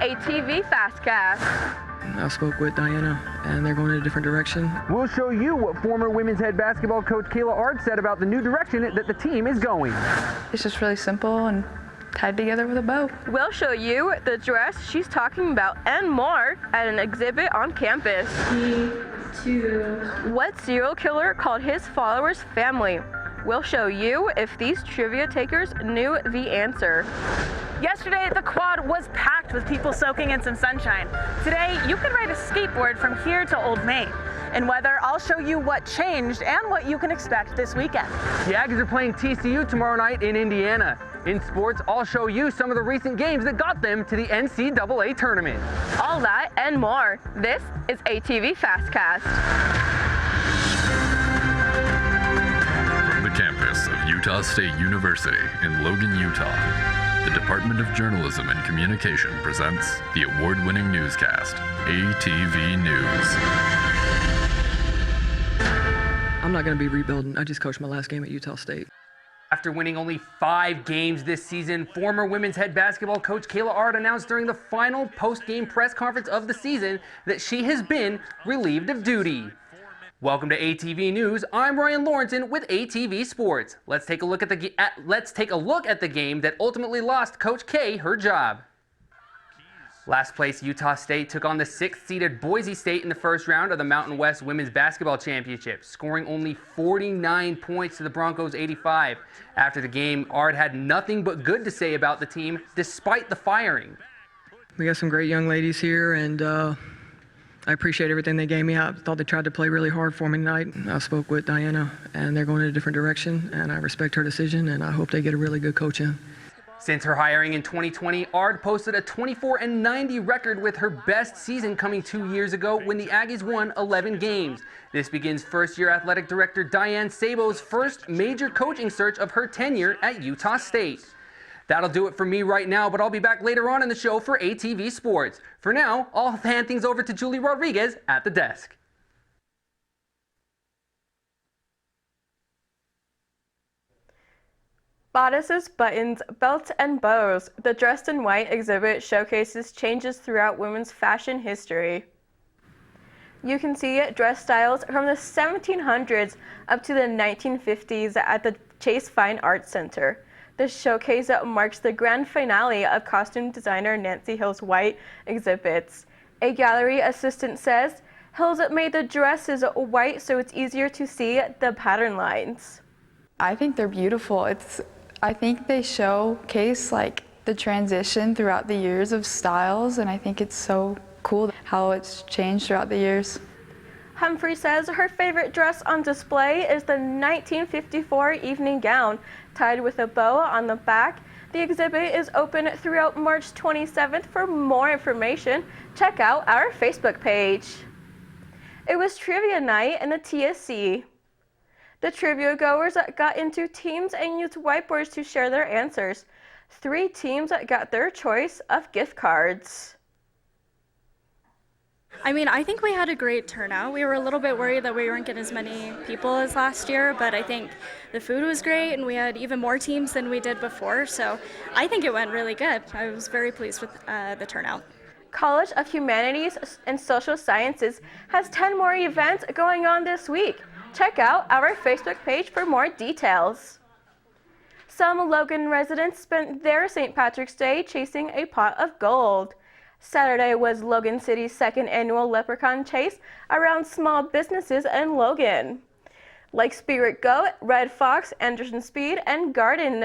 ATV Fastcast. I spoke with Diana, and they're going in a different direction. We'll show you what former women's head basketball coach Kayla Ard said about the new direction that the team is going. It's just really simple and tied together with a bow. We'll show you the dress she's talking about and more at an exhibit on campus. What serial killer called his followers family? We'll show you if these trivia takers knew the answer. Yesterday, the quad was packed with people soaking in some sunshine. Today, you can ride a skateboard from here to Old Main. In weather, I'll show you what changed and what you can expect this weekend. The Aggies are playing TCU tomorrow night in Indiana. In sports, I'll show you some of the recent games that got them to the NCAA Tournament. All that and more. This is ATV Fastcast. From the campus of Utah State University in Logan, Utah, the Department of Journalism and Communication presents the award-winning newscast, ATV News. I'm not going to be rebuilding. I just coached my last game at Utah State. After winning only 5 games this season, former women's head basketball coach Kayla Ard announced during the final post-game press conference of the season that she has been relieved of duty. Welcome to ATV News. I'm Ryan Lorensen with ATV Sports. Let's take a look at the game that ultimately lost Coach K her job. Last place, Utah State took on the 6th-seeded Boise State in the first round of the Mountain West Women's Basketball Championship, scoring only 49 points to the Broncos' 85. After the game, Ard had nothing but good to say about the team, despite the firing. We got some great young ladies here, and I appreciate everything they gave me. I thought they tried to play really hard for me tonight. I spoke with Diana, and they're going in a different direction, and I respect her decision, and I hope they get a really good coach in. Since her hiring in 2020, Ard posted a 24-90 record with her best season coming 2 years ago when the Aggies won 11 games. This begins first-year athletic director Diane Sabo's first major coaching search of her tenure at Utah State. That'll do it for me right now, but I'll be back later on in the show for ATV Sports. For now, I'll hand things over to Julie Rodriguez at the desk. Bodices, buttons, belts, and bows. The Dressed in White exhibit showcases changes throughout women's fashion history. You can see dress styles from the 1700s up to the 1950s at the Chase Fine Arts Center. The showcase marks the grand finale of costume designer Nancy Hill's white exhibits. A gallery assistant says, Hills made the dresses white so it's easier to see the pattern lines. I think they're beautiful. I think they showcase like the transition throughout the years of styles, and I think it's so cool how it's changed throughout the years. Humphrey says her favorite dress on display is the 1954 evening gown tied with a bow on the back. The exhibit is open throughout March 27th. For more information, check out our Facebook page. It was trivia night in the TSC. The trivia goers got into teams and used whiteboards to share their answers. 3 teams got their choice of gift cards. I think we had a great turnout. We were a little bit worried that we weren't getting as many people as last year, but I think the food was great and we had even more teams than we did before, so I think it went really good. I was very pleased with the turnout. College of Humanities and Social Sciences has 10 more events going on this week. Check out our Facebook page for more details. Some Logan residents spent their St. Patrick's Day chasing a pot of gold. Saturday was Logan City's 2nd annual Leprechaun Chase around small businesses in Logan. Like Spirit Goat, Red Fox, Anderson Speed and Garden,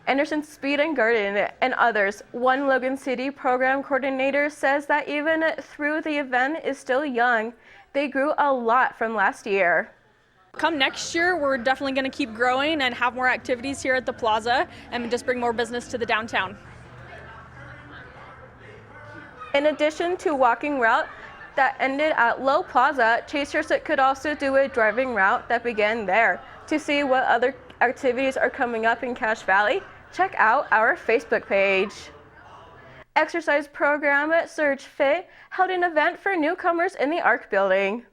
and others. One Logan City program coordinator says that even though the event is still young, they grew a lot from last year. Come next year, we're definitely going to keep growing and have more activities here at the plaza and just bring more business to the downtown. In addition to walking route that ended at Low Plaza, chasers could also do a driving route that began there. To see what other activities are coming up in Cache Valley, check out our Facebook page. Exercise program at Surge Fit held an event for newcomers in the ARC building.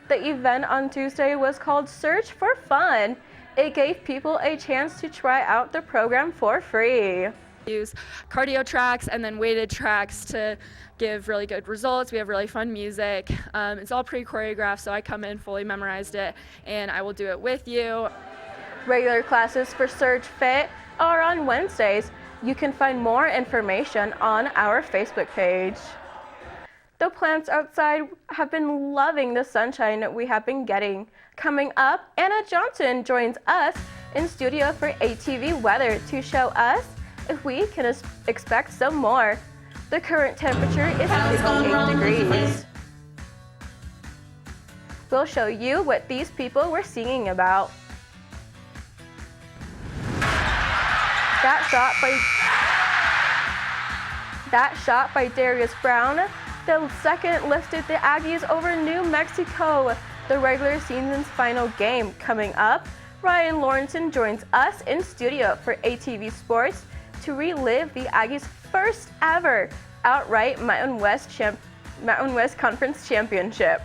The event on Tuesday was called Surge for Fun. It gave people a chance to try out the program for free. Use cardio tracks and then weighted tracks to give really good results. We have really fun music. It's all pre-choreographed, so I come in fully memorized it, and I will do it with you. Regular classes for Surge Fit are on Wednesdays. You can find more information on our Facebook page. The plants outside have been loving the sunshine we have been getting. Coming up, Anna Johnson joins us in studio for ATV weather to show us if we can expect some more. The current temperature is 58 degrees. We'll show you what these people were singing about. That shot by Darius Brown, the second lifted the Aggies over New Mexico. The regular season's final game coming up. Ryan Lorensen joins us in studio for ATV Sports to relive the Aggies' first ever outright Mountain West Conference Championship.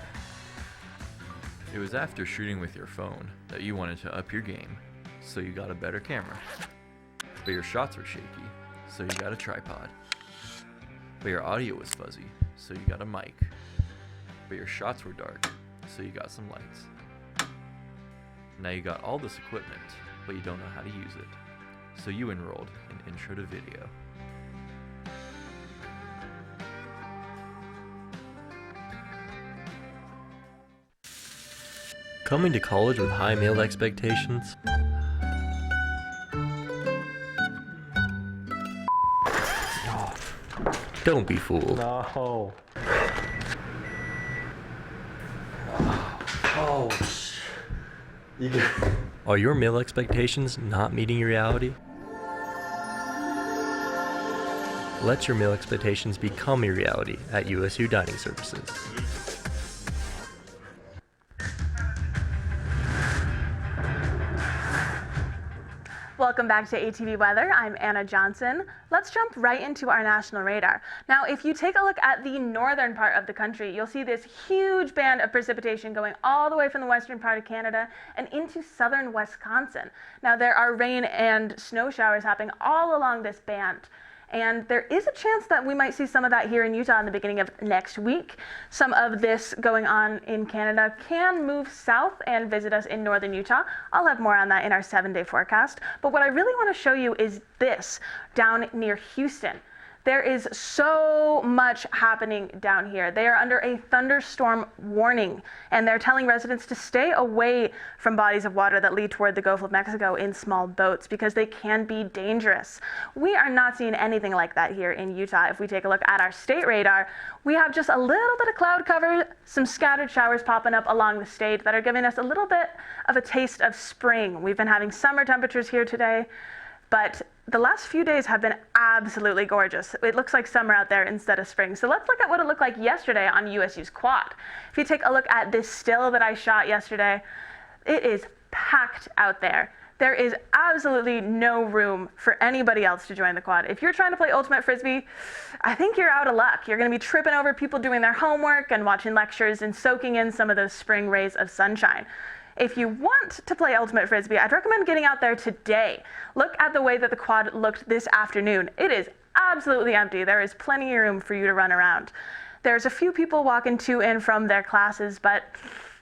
It was after shooting with your phone that you wanted to up your game, so you got a better camera. But your shots were shaky, so you got a tripod. But your audio was fuzzy, so you got a mic. But your shots were dark, so you got some lights. Now you got all this equipment, but you don't know how to use it. So you enrolled in Intro to Video. Coming to college with high male expectations? Don't be fooled. No. Are your male expectations not meeting your reality? Let your male expectations become your reality at USU Dining Services. Welcome back to ATV Weather. I'm Anna Johnson. Let's jump right into our national radar. Now, if you take a look at the northern part of the country, you'll see this huge band of precipitation going all the way from the western part of Canada and into southern Wisconsin. Now, there are rain and snow showers happening all along this band. And there is a chance that we might see some of that here in Utah in the beginning of next week. Some of this going on in Canada can move south and visit us in northern Utah. I'll have more on that in our 7-day forecast. But what I really want to show you is this down near Houston. There is so much happening down here. They are under a thunderstorm warning, and they're telling residents to stay away from bodies of water that lead toward the Gulf of Mexico in small boats because they can be dangerous. We are not seeing anything like that here in Utah. If we take a look at our state radar, we have just a little bit of cloud cover, some scattered showers popping up along the state that are giving us a little bit of a taste of spring. We've been having summer temperatures here today, but the last few days have been absolutely gorgeous. It looks like summer out there instead of spring. So let's look at what it looked like yesterday on USU's quad. If you take a look at this still that I shot yesterday, it is packed out there. There is absolutely no room for anybody else to join the quad. If you're trying to play Ultimate Frisbee, I think you're out of luck. You're gonna be tripping over people doing their homework and watching lectures and soaking in some of those spring rays of sunshine. If you want to play Ultimate Frisbee, I'd recommend getting out there today. Look at the way that the quad looked this afternoon. It is absolutely empty. There is plenty of room for you to run around. There's a few people walking to and from their classes, but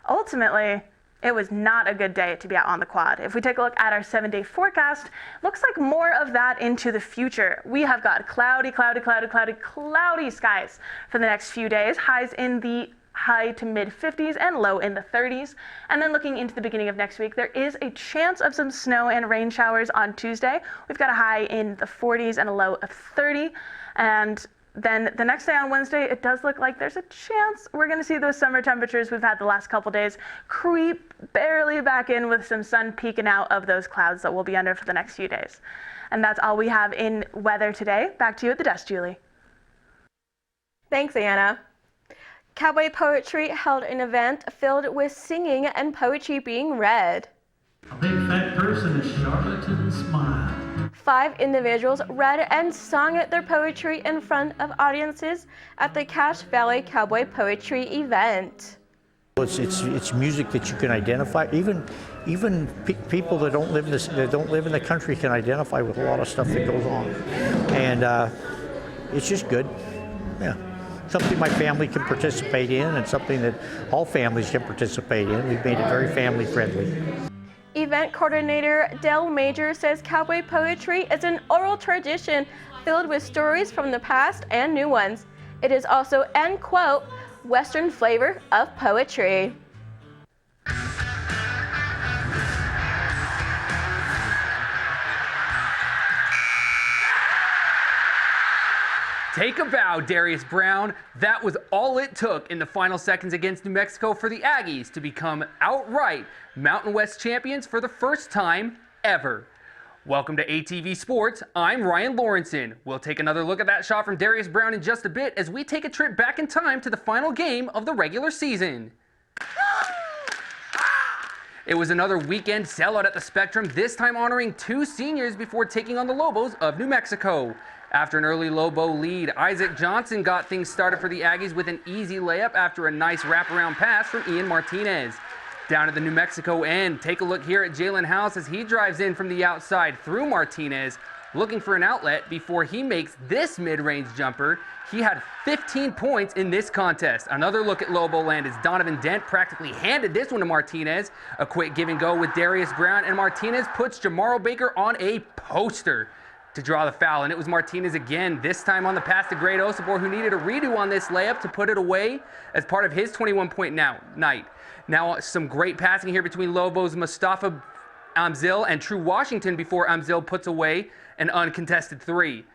ultimately, it was not a good day to be out on the quad. If we take a look at our 7-day forecast, looks like more of that into the future. We have got cloudy skies for the next few days. Highs in the high to mid 50s and low in the 30s. And then looking into the beginning of next week, there is a chance of some snow and rain showers on Tuesday. We've got a high in the 40s and a low of 30. And then the next day on Wednesday, it does look like there's a chance we're going to see those summer temperatures we've had the last couple days creep barely back in with some sun peeking out of those clouds that we'll be under for the next few days. And that's all we have in weather today. Back to you at the desk, Julie. Thanks, Anna. Cowboy Poetry held an event filled with singing and poetry being read. A big fat person is charlatan smile. 5 individuals read and sung their poetry in front of audiences at the Cache Valley Cowboy Poetry event. It's music that you can identify. Even people that don't live in the country can identify with a lot of stuff that goes on, and it's just good. Yeah, something my family can participate in, and something that all families can participate in. We've made it very family friendly. Event coordinator Del Major says cowboy poetry is an oral tradition filled with stories from the past and new ones. It is also, end quote, Western flavor of poetry. Take a bow, Darius Brown. That was all it took in the final seconds against New Mexico for the Aggies to become outright Mountain West champions for the first time ever. Welcome to ATV Sports. I'm Ryan Lorensen. We'll take another look at that shot from Darius Brown in just a bit as we take a trip back in time to the final game of the regular season. It was another weekend sellout at the Spectrum, this time honoring two seniors before taking on the Lobos of New Mexico. After an early Lobo lead, Isaac Johnson got things started for the Aggies with an easy layup after a nice wraparound pass from Ian Martinez. Down at the New Mexico end, take a look here at Jalen House as he drives in from the outside through Martinez, looking for an outlet before he makes this mid-range jumper. He had 15 points in this contest. Another look at Lobo land as Donovan Dent practically handed this one to Martinez. A quick give and go with Darius Brown, and Martinez puts Jamaro Baker on a poster to draw the foul, and it was Martinez again, this time on the pass to Great Osibor, who needed a redo on this layup to put it away as part of his 21-point night. Now, some great passing here between Lobos' Mustafa Amzil and True Washington before Amzil puts away an uncontested three.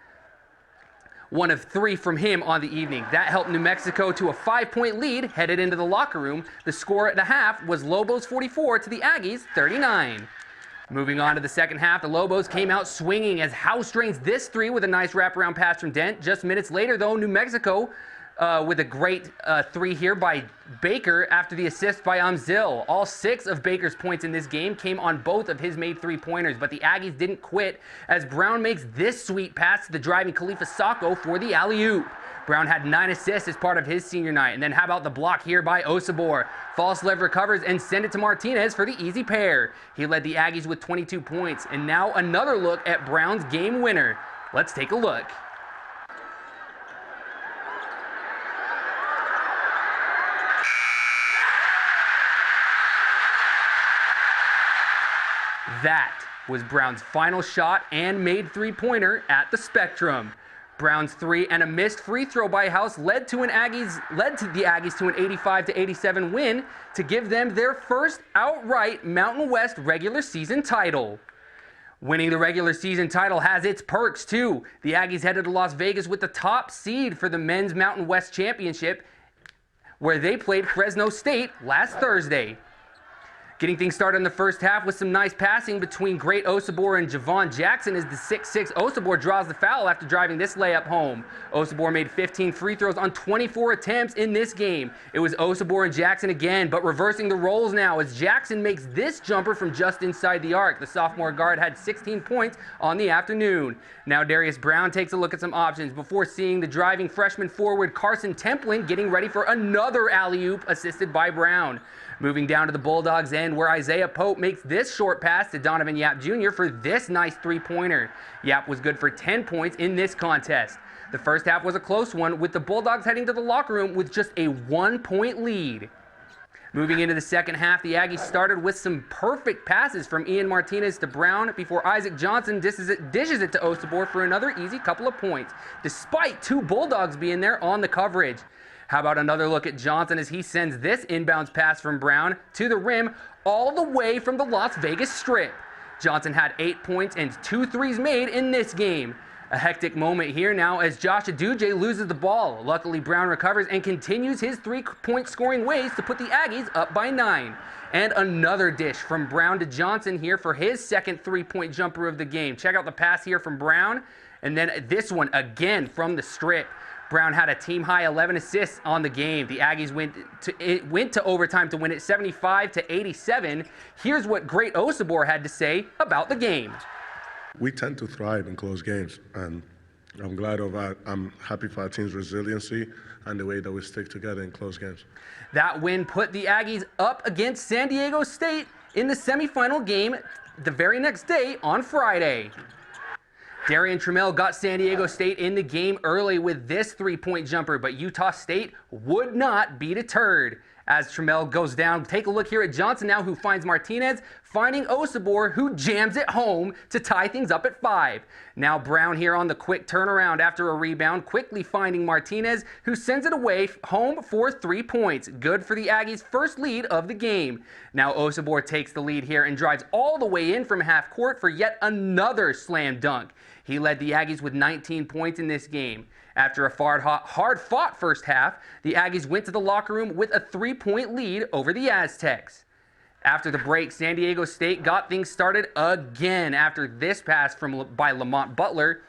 One of three from him on the evening. That helped New Mexico to a 5-point lead headed into the locker room. The score at the half was Lobos 44 to the Aggies 39. Moving on to the second half, the Lobos came out swinging as House drains this three with a nice wraparound pass from Dent. Just minutes later, though, New Mexico with a great three here by Baker after the assist by Amzil. All 6 of Baker's points in this game came on both of his made three-pointers, but the Aggies didn't quit as Brown makes this sweet pass to the driving Khalifa Sacco for the alley-oop. Brown had 9 assists as part of his senior night. And then how about the block here by Osibor? False Lev recovers and send it to Martinez for the easy pair. He led the Aggies with 22 points. And now another look at Brown's game winner. Let's take a look. That was Brown's final shot and made three-pointer at the Spectrum. Brown's three and a missed free throw by House led the Aggies to an 85-87 win to give them their first outright Mountain West regular season title. Winning the regular season title has its perks too. The Aggies headed to Las Vegas with the top seed for the Men's Mountain West Championship, where they played Fresno State last Thursday. Getting things started in the first half with some nice passing between Great Osibor and Javon Jackson as the 6'6" Osibor draws the foul after driving this layup home. Osibor made 15 free throws on 24 attempts in this game. It was Osibor and Jackson again, but reversing the roles now as Jackson makes this jumper from just inside the arc. The sophomore guard had 16 points on the afternoon. Now Darius Brown takes a look at some options before seeing the driving freshman forward Carson Templin getting ready for another alley-oop assisted by Brown. Moving down to the Bulldogs' end where Isaiah Pope makes this short pass to Donovan Yap Jr. for this nice three-pointer. Yap was good for 10 points in this contest. The first half was a close one with the Bulldogs heading to the locker room with just a 1-point lead. Moving into the second half, the Aggies started with some perfect passes from Ian Martinez to Brown before Isaac Johnson dishes it to Osibor for another easy couple of points, despite 2 Bulldogs being there on the coverage. How about another look at Johnson as he sends this inbounds pass from Brown to the rim all the way from the Las Vegas Strip. Johnson had 8 points and 2 threes made in this game. A hectic moment here now as Josh Aduje loses the ball. Luckily, Brown recovers and continues his 3-point scoring ways to put the Aggies up by 9. And another dish from Brown to Johnson here for his second 3-point jumper of the game. Check out the pass here from Brown, and then this one again from the strip. Brown had a team-high 11 assists on the game. The Aggies went to overtime to win it 75-87. Here's what Great Osibor had to say about the game. We tend to thrive in close games, and I'm glad of that. I'm happy for our team's resiliency and the way that we stick together in close games. That win put the Aggies up against San Diego State in the semifinal game the very next day on Friday. Darian Trammell got San Diego State in the game early with this three-point jumper, but Utah State would not be deterred. As Trammell goes down, take a look here at Johnson now, who finds Martinez, finding Osabor, who jams it home to tie things up at 5. Now Brown here on the quick turnaround after a rebound, quickly finding Martinez, who sends it away home for 3 points. Good for the Aggies' first lead of the game. Now Osabor takes the lead here and drives all the way in from half court for yet another slam dunk. He led the Aggies with 19 points in this game. After a hard-fought first half, the Aggies went to the locker room with a 3-point lead over the Aztecs. After the break, San Diego State got things started again after this pass by Lamont Butler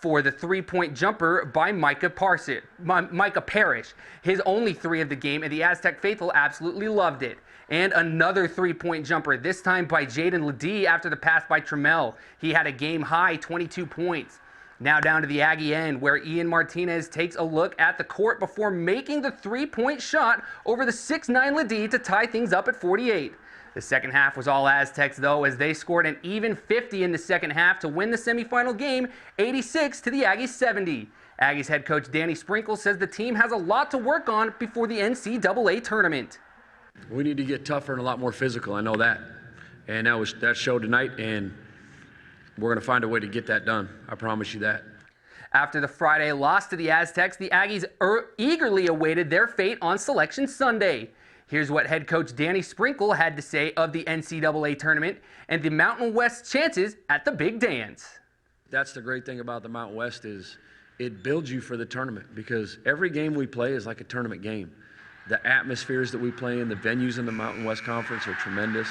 for the 3-point jumper by Micah Parrish. His only 3 of the game, and the Aztec faithful absolutely loved it. And another 3-point jumper, this time by Jaden Ledee after the pass by Trammell. He had a game-high 22 points. Now down to the Aggie end, where Ian Martinez takes a look at the court before making the 3-point shot over the 6'9" Ledee to tie things up at 48. The second half was all Aztecs, though, as they scored an even 50 in the second half to win the semifinal game, 86 to the Aggies 70. Aggies head coach Danny Sprinkle says the team has a lot to work on before the NCAA tournament. We need to get tougher and a lot more physical, I know that. And that showed tonight, and we're going to find a way to get that done. I promise you that. After the Friday loss to the Aztecs, the Aggies eagerly awaited their fate on Selection Sunday. Here's what head coach Danny Sprinkle had to say of the NCAA tournament and the Mountain West's chances at the big dance. That's the great thing about the Mountain West is it builds you for the tournament, because every game we play is like a tournament game. The atmospheres that we play in, the venues in the Mountain West Conference are tremendous.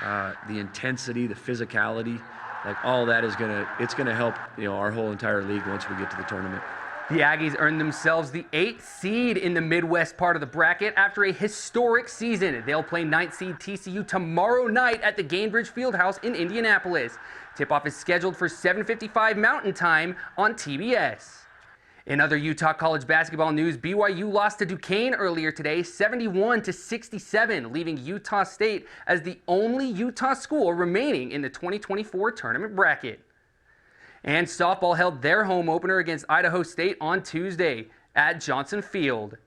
The intensity, the physicality, like all that is it's gonna help, our whole entire league once we get to the tournament. The Aggies earned themselves the 8th seed in the Midwest part of the bracket after a historic season. They'll play 9th seed TCU tomorrow night at the Gainbridge Fieldhouse in Indianapolis. Tip-off is scheduled for 7:55 Mountain Time on TBS. In other Utah college basketball news, BYU lost to Duquesne earlier today, 71-67, leaving Utah State as the only Utah school remaining in the 2024 tournament bracket. And softball held their home opener against Idaho State on Tuesday at Johnson Field.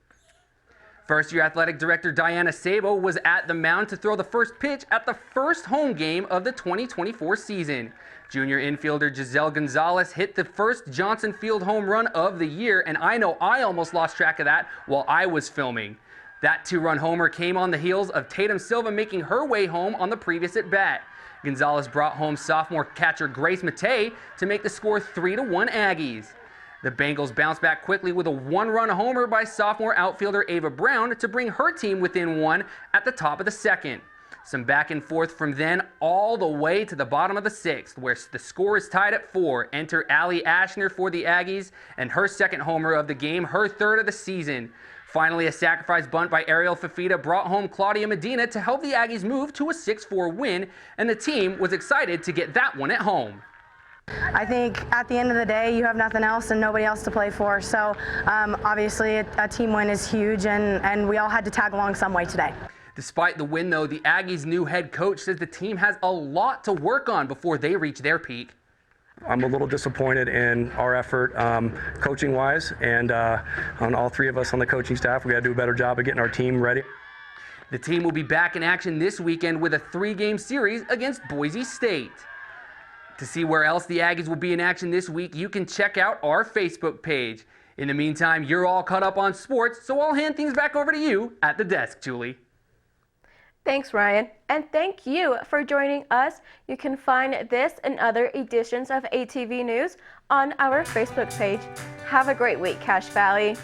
First-year athletic director Diana Sabo was at the mound to throw the first pitch at the first home game of the 2024 season. Junior infielder Giselle Gonzalez hit the first Johnson Field home run of the year, and I know I almost lost track of that while I was filming. That 2-run homer came on the heels of Tatum Silva making her way home on the previous at-bat. Gonzalez brought home sophomore catcher Grace Matei to make the score 3-1 Aggies. The Bengals bounced back quickly with a 1-run homer by sophomore outfielder Ava Brown to bring her team within 1 at the top of the second. Some back and forth from then all the way to the bottom of the 6th, where the score is tied at 4. Enter Allie Ashner for the Aggies, and her second homer of the game, her third of the season. Finally, a sacrifice bunt by Ariel Fafita brought home Claudia Medina to help the Aggies move to a 6-4 win, and the team was excited to get that one at home. I think at the end of the day, you have nothing else and nobody else to play for. So obviously a team win is huge, and we all had to tag along some way today. Despite the win, though, the Aggies' new head coach says the team has a lot to work on before they reach their peak. I'm a little disappointed in our effort coaching-wise, and on all 3 of us on the coaching staff, we got to do a better job of getting our team ready. The team will be back in action this weekend with a 3-game series against Boise State. To see where else the Aggies will be in action this week, you can check out our Facebook page. In the meantime, you're all caught up on sports, so I'll hand things back over to you at the desk, Julie. Thanks, Ryan, and thank you for joining us. You can find this and other editions of ATV News on our Facebook page. Have a great week, Cache Valley.